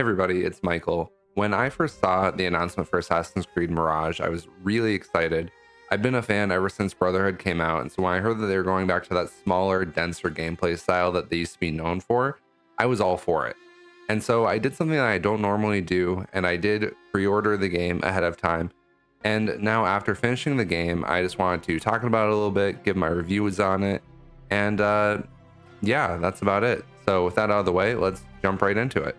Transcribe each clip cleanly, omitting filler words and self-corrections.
Everybody, it's Michael. When I first saw the announcement for Assassin's Creed Mirage, I was really excited. I've been a fan ever since Brotherhood came out, and so when I heard that they were going back to that smaller, denser gameplay style that they used to be known for, I was all for it. And so I did something that I don't normally do, and I did pre-order the game ahead of time. And now after finishing the game, I just wanted to talk about it a little bit, give my reviews on it, and yeah, that's about it. So with that out of the way, let's jump right into it.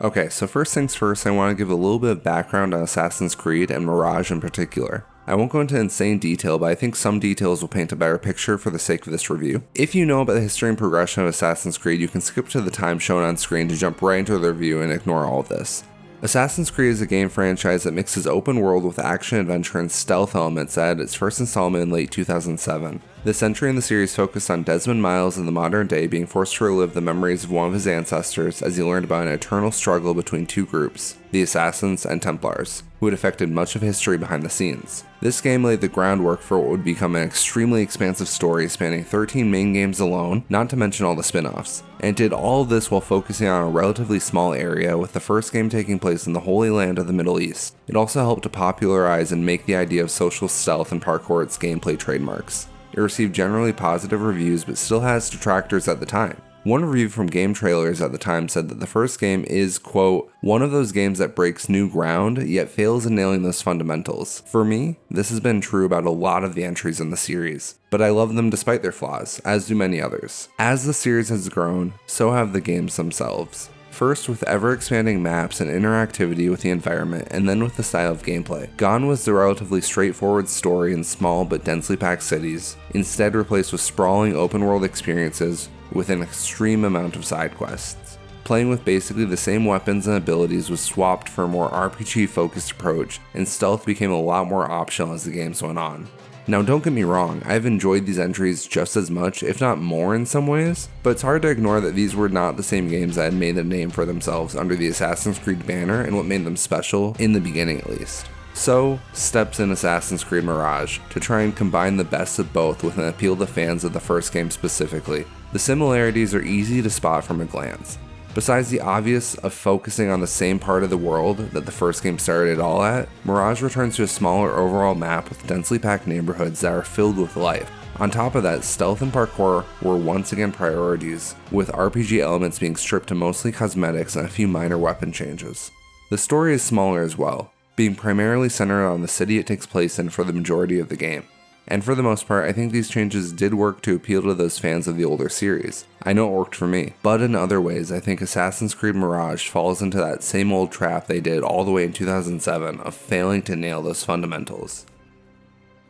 Okay, so first things first, I want to give a little bit of background on Assassin's Creed and Mirage in particular. I won't go into insane detail, but I think some details will paint a better picture for the sake of this review. If you know about the history and progression of Assassin's Creed, you can skip to the time shown on screen to jump right into the review and ignore all of this. Assassin's Creed is a game franchise that mixes open world with action, adventure, and stealth elements that had its first installment in late 2007. This entry in the series focused on Desmond Miles in the modern day being forced to relive the memories of one of his ancestors as he learned about an eternal struggle between two groups, the Assassins and Templars, who had affected much of history behind the scenes. This game laid the groundwork for what would become an extremely expansive story spanning 13 main games alone, not to mention all the spin-offs. And it did all of this while focusing on a relatively small area, with the first game taking place in the Holy Land of the Middle East. It also helped to popularize and make the idea of social stealth and parkour its gameplay trademarks. It received generally positive reviews, but still has detractors at the time. One review from Game Trailers at the time said that the first game is, quote, one of those games that breaks new ground, yet fails in nailing those fundamentals. For me, this has been true about a lot of the entries in the series, but I love them despite their flaws, as do many others. As the series has grown, so have the games themselves. First with ever-expanding maps and interactivity with the environment, and then with the style of gameplay. Gone was the relatively straightforward story in small but densely packed cities, instead replaced with sprawling open-world experiences with an extreme amount of side quests. Playing with basically the same weapons and abilities was swapped for a more RPG-focused approach, and stealth became a lot more optional as the games went on. Now don't get me wrong, I've enjoyed these entries just as much, if not more in some ways, but it's hard to ignore that these were not the same games that had made a name for themselves under the Assassin's Creed banner and what made them special, in the beginning at least. So, steps in Assassin's Creed Mirage, to try and combine the best of both with an appeal to fans of the first game specifically. The similarities are easy to spot from a glance. Besides the obvious of focusing on the same part of the world that the first game started it all at, Mirage returns to a smaller overall map with densely packed neighborhoods that are filled with life. On top of that, stealth and parkour were once again priorities, with RPG elements being stripped to mostly cosmetics and a few minor weapon changes. The story is smaller as well, being primarily centered on the city it takes place in for the majority of the game. And for the most part, I think these changes did work to appeal to those fans of the older series. I know it worked for me, but in other ways, I think Assassin's Creed Mirage falls into that same old trap they did all the way in 2007 of failing to nail those fundamentals.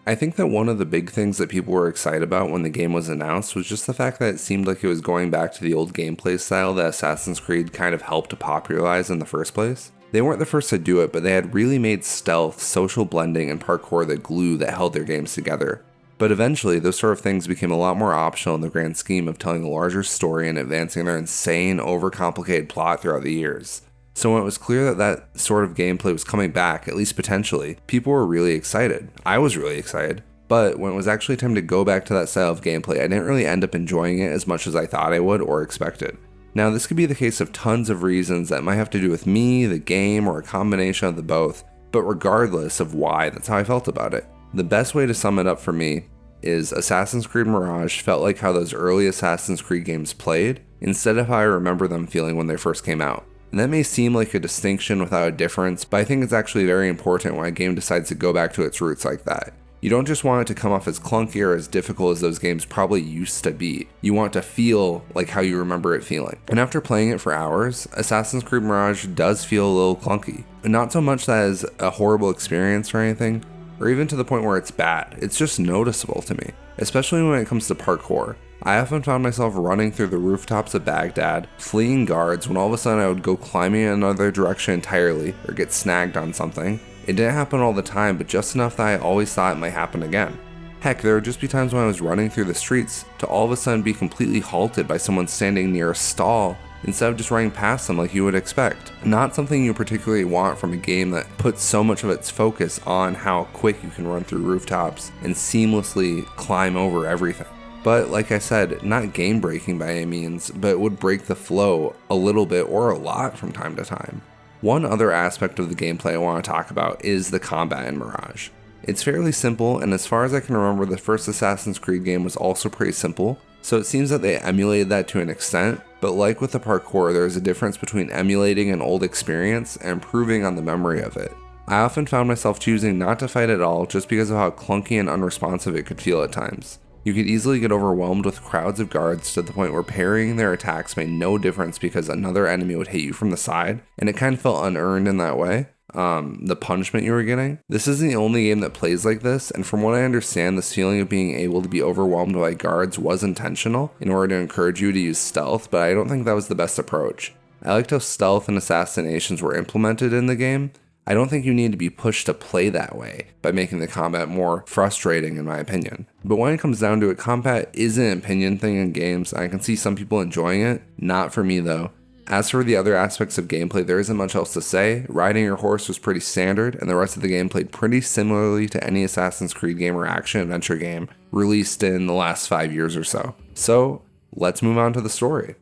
I think that one of the big things that people were excited about when the game was announced was just the fact that it seemed like it was going back to the old gameplay style that Assassin's Creed kind of helped to popularize in the first place. They weren't the first to do it, but they had really made stealth, social blending, and parkour the glue that held their games together. But eventually, those sort of things became a lot more optional in the grand scheme of telling a larger story and advancing their insane, overcomplicated plot throughout the years. So when it was clear that that sort of gameplay was coming back, at least potentially, people were really excited. I was really excited. But when it was actually time to go back to that style of gameplay, I didn't really end up enjoying it as much as I thought I would or expected. Now, this could be the case of tons of reasons that might have to do with me, the game, or a combination of the both, but regardless of why, that's how I felt about it. The best way to sum it up for me is Assassin's Creed Mirage felt like how those early Assassin's Creed games played, instead of how I remember them feeling when they first came out. And that may seem like a distinction without a difference, but I think it's actually very important when a game decides to go back to its roots like that. You don't just want it to come off as clunky or as difficult as those games probably used to be. You want it to feel like how you remember it feeling. And after playing it for hours, Assassin's Creed Mirage does feel a little clunky. Not so much that it's a horrible experience or anything, or even to the point where it's bad. It's just noticeable to me, especially when it comes to parkour. I often found myself running through the rooftops of Baghdad, fleeing guards, when all of a sudden I would go climbing in another direction entirely, or get snagged on something. It didn't happen all the time, but just enough that I always thought it might happen again. Heck, there would just be times when I was running through the streets to all of a sudden be completely halted by someone standing near a stall instead of just running past them like you would expect. Not something you particularly want from a game that puts so much of its focus on how quick you can run through rooftops and seamlessly climb over everything. but like I said, not game breaking by any means, but it would break the flow a little bit or a lot from time to time. One other aspect of the gameplay I want to talk about is the combat in Mirage. It's fairly simple, and as far as I can remember, the first Assassin's Creed game was also pretty simple, so it seems that they emulated that to an extent, but like with the parkour, there is a difference between emulating an old experience and improving on the memory of it. I often found myself choosing not to fight at all just because of how clunky and unresponsive it could feel at times. You could easily get overwhelmed with crowds of guards to the point where parrying their attacks made no difference because another enemy would hit you from the side, and it kind of felt unearned in that way. The punishment you were getting. This isn't the only game that plays like this, and from what I understand, this feeling of being able to be overwhelmed by guards was intentional in order to encourage you to use stealth, but I don't think that was the best approach. I liked how stealth and assassinations were implemented in the game. I don't think you need to be pushed to play that way by making the combat more frustrating in my opinion. But when it comes down to it, combat is an opinion thing in games. I can see some people enjoying it, not for me though. As for the other aspects of gameplay, there isn't much else to say. Riding your horse was pretty standard, and the rest of the game played pretty similarly to any Assassin's Creed game or action-adventure game released in the last 5 years or so. So, let's move on to the story.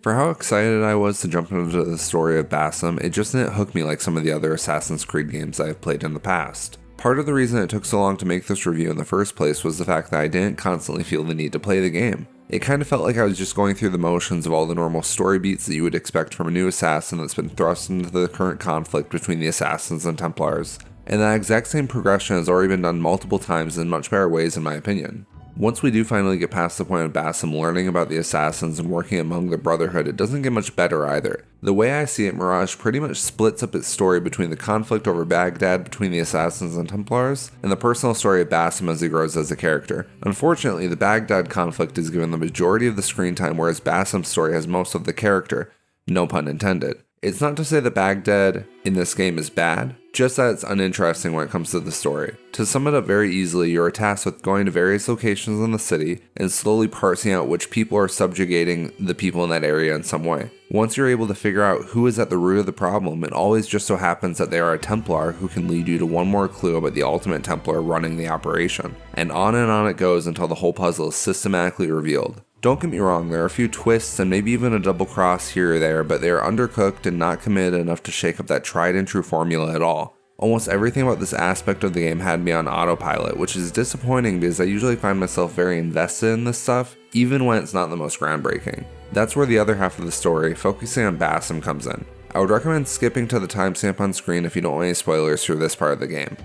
For how excited I was to jump into the story of Basim, it just didn't hook me like some of the other Assassin's Creed games I have played in the past. Part of the reason it took so long to make this review in the first place was the fact that I didn't constantly feel the need to play the game. It kind of felt like I was just going through the motions of all the normal story beats that you would expect from a new assassin that's been thrust into the current conflict between the assassins and Templars, and that exact same progression has already been done multiple times in much better ways in my opinion. Once we do finally get past the point of Basim learning about the assassins and working among the Brotherhood, it doesn't get much better either. The way I see it, Mirage pretty much splits up its story between the conflict over Baghdad between the assassins and Templars, and the personal story of Basim as he grows as a character. Unfortunately, the Baghdad conflict is given the majority of the screen time, whereas Basim's story has most of the character. No pun intended. It's not to say that Baghdad in this game is bad, just that it's uninteresting when it comes to the story. To sum it up very easily, you're tasked with going to various locations in the city and slowly parsing out which people are subjugating the people in that area in some way. Once you're able to figure out who is at the root of the problem, it always just so happens that they are a Templar who can lead you to one more clue about the ultimate Templar running the operation. And on it goes until the whole puzzle is systematically revealed. Don't get me wrong, there are a few twists and maybe even a double cross here or there, but they are undercooked and not committed enough to shake up that tried and true formula at all. Almost everything about this aspect of the game had me on autopilot, which is disappointing because I usually find myself very invested in this stuff, even when it's not the most groundbreaking. That's where the other half of the story, focusing on Basim, comes in. I would recommend skipping to the timestamp on screen if you don't want any spoilers through this part of the game.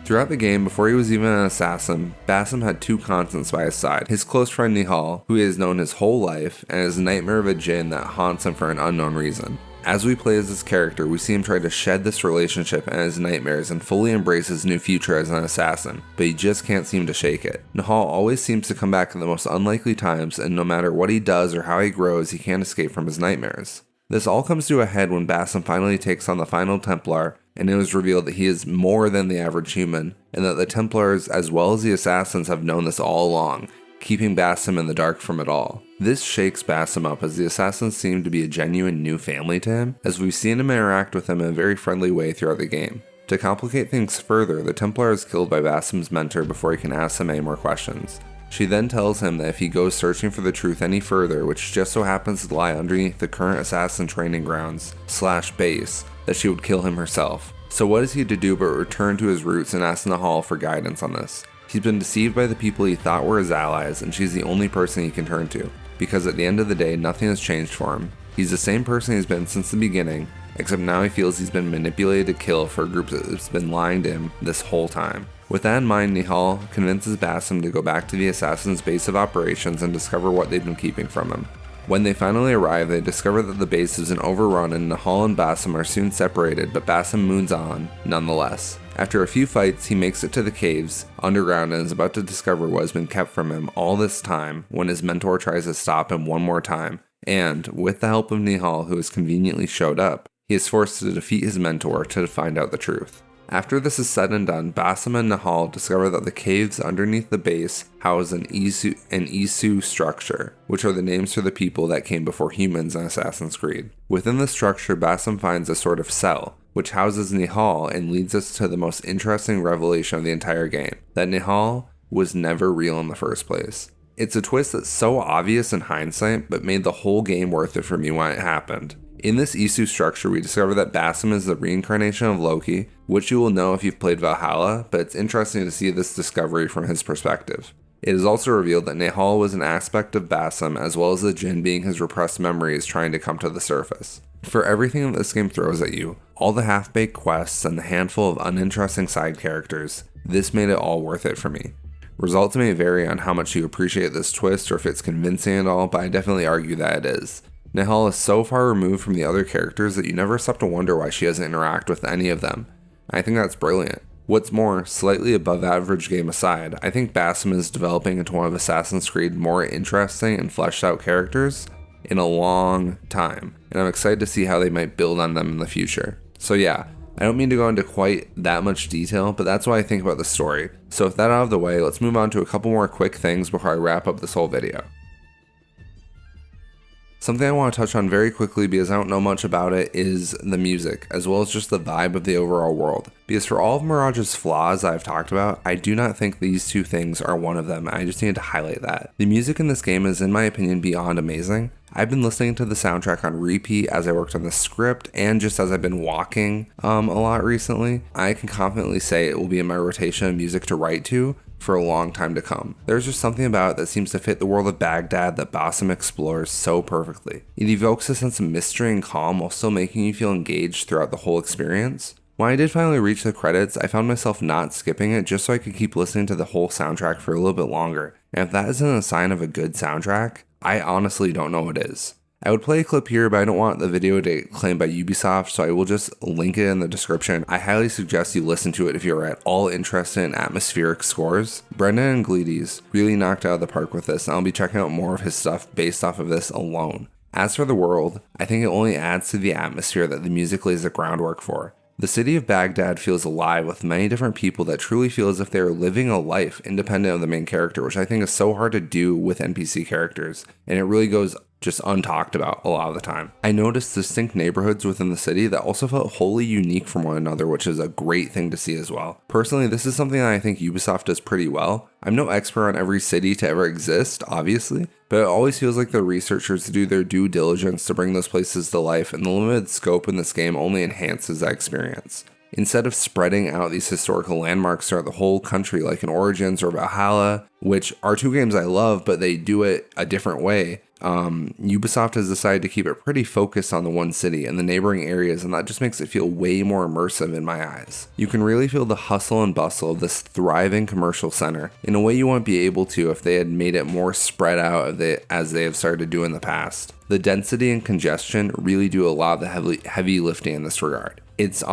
Throughout the game, before he was even an assassin, Basim had two constants by his side, his close friend Nihal, who he has known his whole life, and his nightmare of a djinn that haunts him for an unknown reason. As we play as this character, we see him try to shed this relationship and his nightmares and fully embrace his new future as an assassin, but he just can't seem to shake it. Nihal always seems to come back at the most unlikely times, and no matter what he does or how he grows, he can't escape from his nightmares. This all comes to a head when Basim finally takes on the final Templar, and it was revealed that he is more than the average human, and that the Templars as well as the assassins have known this all along, keeping Basim in the dark from it all. This shakes Basim up as the assassins seem to be a genuine new family to him, as we've seen him interact with them in a very friendly way throughout the game. To complicate things further, the Templar is killed by Basim's mentor before he can ask him any more questions. She then tells him that if he goes searching for the truth any further, which just so happens to lie underneath the current assassin training grounds / base, that she would kill him herself. So what is he to do but return to his roots and ask Nihal for guidance on this? He's been deceived by the people he thought were his allies, and she's the only person he can turn to, because at the end of the day, nothing has changed for him. He's the same person he's been since the beginning, except now he feels he's been manipulated to kill for a group that's been lying to him this whole time. With that in mind, Nihal convinces Basim to go back to the assassin's base of operations and discover what they've been keeping from him. When they finally arrive, they discover that the base has been overrun and Nihal and Basim are soon separated, but Basim moons on nonetheless. After a few fights, he makes it to the caves underground and is about to discover what has been kept from him all this time when his mentor tries to stop him one more time, and, with the help of Nihal, who has conveniently showed up, he is forced to defeat his mentor to find out the truth. After this is said and done, Basim and Nihal discover that the caves underneath the base house an Isu structure, which are the names for the people that came before humans in Assassin's Creed. Within the structure, Basim finds a sort of cell, which houses Nihal and leads us to the most interesting revelation of the entire game, that Nihal was never real in the first place. It's a twist that's so obvious in hindsight, but made the whole game worth it for me when it happened. In this Isu structure, we discover that Basim is the reincarnation of Loki, which you will know if you've played Valhalla, but it's interesting to see this discovery from his perspective. It is also revealed that Nehal was an aspect of Basim, as well as the Jinn being his repressed memories trying to come to the surface. For everything that this game throws at you, all the half-baked quests and the handful of uninteresting side characters, this made it all worth it for me. Results may vary on how much you appreciate this twist or if it's convincing at all, but I definitely argue that it is. Nehal is so far removed from the other characters that you never stop to wonder why she doesn't interact with any of them. I think that's brilliant. What's more, slightly above average game aside, I think Basim is developing into one of Assassin's Creed's more interesting and fleshed out characters in a long time, and I'm excited to see how they might build on them in the future. So yeah, I don't mean to go into quite that much detail, but that's what I think about the story. So with that out of the way, let's move on to a couple more quick things before I wrap up this whole video. Something I want to touch on very quickly because I don't know much about it is the music, as well as just the vibe of the overall world. Because for all of Mirage's flaws I've talked about, I do not think these two things are one of them. I just need to highlight that. The music in this game is, in my opinion, beyond amazing. I've been listening to the soundtrack on repeat as I worked on the script and just as I've been walking a lot recently. I can confidently say it will be in my rotation of music to write to for a long time to come. There's just something about it that seems to fit the world of Baghdad that Basim explores so perfectly. It evokes a sense of mystery and calm while still making you feel engaged throughout the whole experience. When I did finally reach the credits, I found myself not skipping it just so I could keep listening to the whole soundtrack for a little bit longer. And if that isn't a sign of a good soundtrack, I honestly don't know what is. I would play a clip here, but I don't want the video to get claimed by Ubisoft, so I will just link it in the description. I highly suggest you listen to it if you're at all interested in atmospheric scores. Brendan Anglides really knocked out of the park with this, and I'll be checking out more of his stuff based off of this alone. As for the world, I think it only adds to the atmosphere that the music lays the groundwork for. The city of Baghdad feels alive with many different people that truly feel as if they are living a life independent of the main character, which I think is so hard to do with NPC characters, and it really goes just untalked about a lot of the time. I noticed distinct neighborhoods within the city that also felt wholly unique from one another, which is a great thing to see as well. Personally, this is something that I think Ubisoft does pretty well. I'm no expert on every city to ever exist, obviously, but it always feels like the researchers do their due diligence to bring those places to life, and the limited scope in this game only enhances that experience. Instead of spreading out these historical landmarks throughout the whole country like in Origins or Valhalla, which are two games I love, but they do it a different way, Ubisoft has decided to keep it pretty focused on the one city and the neighboring areas, and that just makes it feel way more immersive in my eyes. You can really feel the hustle and bustle of this thriving commercial center in a way you wouldn't be able to if they had made it more spread out as they have started to do in the past. The density and congestion really do a lot of the heavy lifting in this regard. It's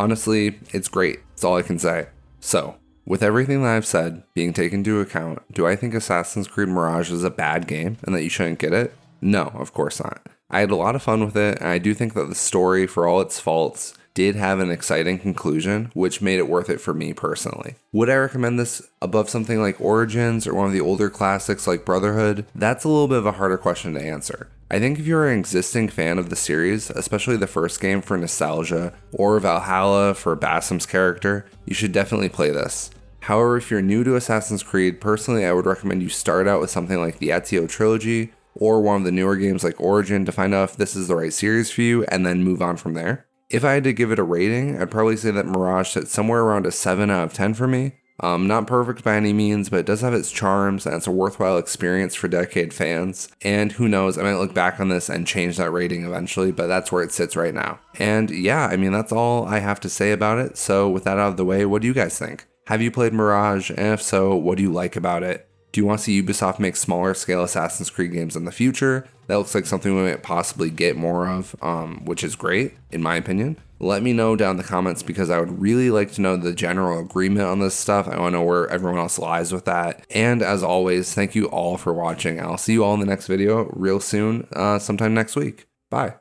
great. That's all I can say. So, with everything that I've said being taken into account, do I think Assassin's Creed Mirage is a bad game and that you shouldn't get it? No, of course not. I had a lot of fun with it, and I do think that the story, for all its faults, did have an exciting conclusion, which made it worth it for me personally. Would I recommend this above something like Origins or one of the older classics like Brotherhood? That's a little bit of a harder question to answer. I think if you're an existing fan of the series, especially the first game for nostalgia, or Valhalla for Basim's character, you should definitely play this. However, if you're new to Assassin's Creed, personally I would recommend you start out with something like the Ezio trilogy, or one of the newer games like Origin to find out if this is the right series for you, and then move on from there. If I had to give it a rating, I'd probably say that Mirage sits somewhere around a 7 out of 10 for me. Not perfect by any means, but it does have its charms, and it's a worthwhile experience for dedicated fans. And who knows, I might look back on this and change that rating eventually, but that's where it sits right now. And yeah, I mean, that's all I have to say about it. So with that out of the way, what do you guys think? Have you played Mirage? And if so, what do you like about it? Do you want to see Ubisoft make smaller scale Assassin's Creed games in the future? That looks like something we might possibly get more of, which is great, in my opinion. Let me know down in the comments because I would really like to know the general agreement on this stuff. I want to know where everyone else lies with that. And as always, thank you all for watching. I'll see you all in the next video real soon, sometime next week. Bye.